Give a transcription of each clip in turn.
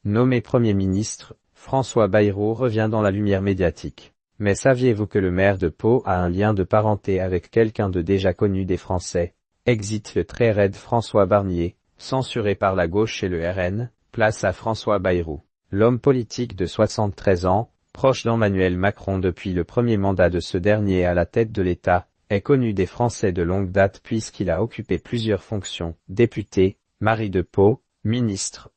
Nommé Premier ministre, François Bayrou revient dans la lumière médiatique. Mais saviez-vous que le maire de Pau a un lien de parenté avec quelqu'un de déjà connu des Français? Exit le très raide François Barnier, censuré par la gauche et le RN, place à François Bayrou. L'homme politique de 73 ans, proche d'Emmanuel Macron depuis le premier mandat de ce dernier à la tête de l'État, est connu des Français de longue date puisqu'il a occupé plusieurs fonctions, député, mari de Pau, ministre.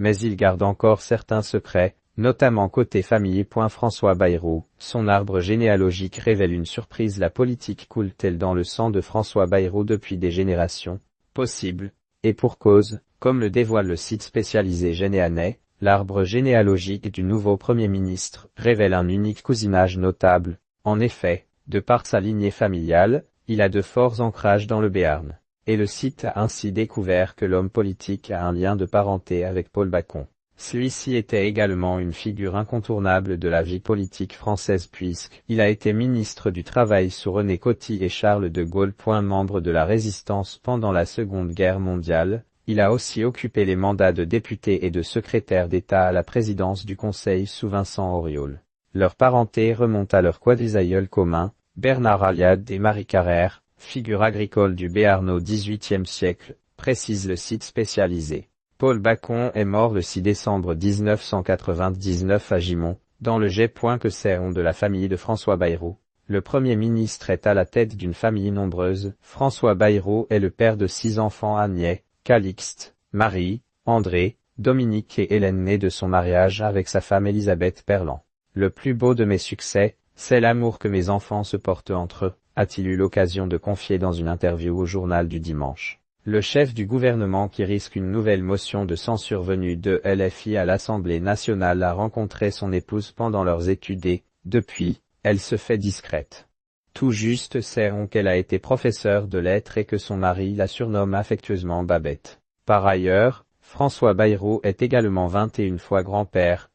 Mais il garde encore certains secrets, notamment côté famille. François Bayrou, son arbre généalogique révèle une surprise. La politique coule-t-elle dans le sang de François Bayrou depuis des générations? Possible. Et pour cause, comme le dévoile le site spécialisé Généanet, l'arbre généalogique du nouveau Premier ministre révèle un unique cousinage notable. En effet, de par sa lignée familiale, il a de forts ancrages dans le Béarn. Et le site a ainsi découvert que l'homme politique a un lien de parenté avec Paul Bacon. Celui-ci était également une figure incontournable de la vie politique française puisqu'il a été ministre du Travail sous René Coty et Charles de Gaulle. Membre de la Résistance pendant la Seconde Guerre mondiale, il a aussi occupé les mandats de député et de secrétaire d'État à la présidence du Conseil sous Vincent Auriol. Leur parenté remonte à leur quadrisaïeul commun, Bernard Alliade et Marie Carrère, figure agricole du Béarn au XVIIIe siècle, précise le site spécialisé. Paul Bacon est mort le 6 décembre 1999 à Gimont, dans le Jet. Que sait-on de la famille de François Bayrou? Le Premier ministre est à la tête d'une famille nombreuse. François Bayrou est le père de 6 enfants: Agnès, Calixte, Marie, André, Dominique et Hélène, nés de son mariage avec sa femme Elisabeth Perland. Le plus beau de mes succès, c'est l'amour que mes enfants se portent entre eux, a-t-il eu l'occasion de confier dans une interview au journal du dimanche. Le chef du gouvernement, qui risque une nouvelle motion de censure venue de LFI à l'Assemblée nationale, a rencontré son épouse pendant leurs études et, depuis, elle se fait discrète. Tout juste sait-on qu'elle a été professeure de lettres et que son mari la surnomme affectueusement Babette. Par ailleurs, François Bayrou est également 21 fois grand-père,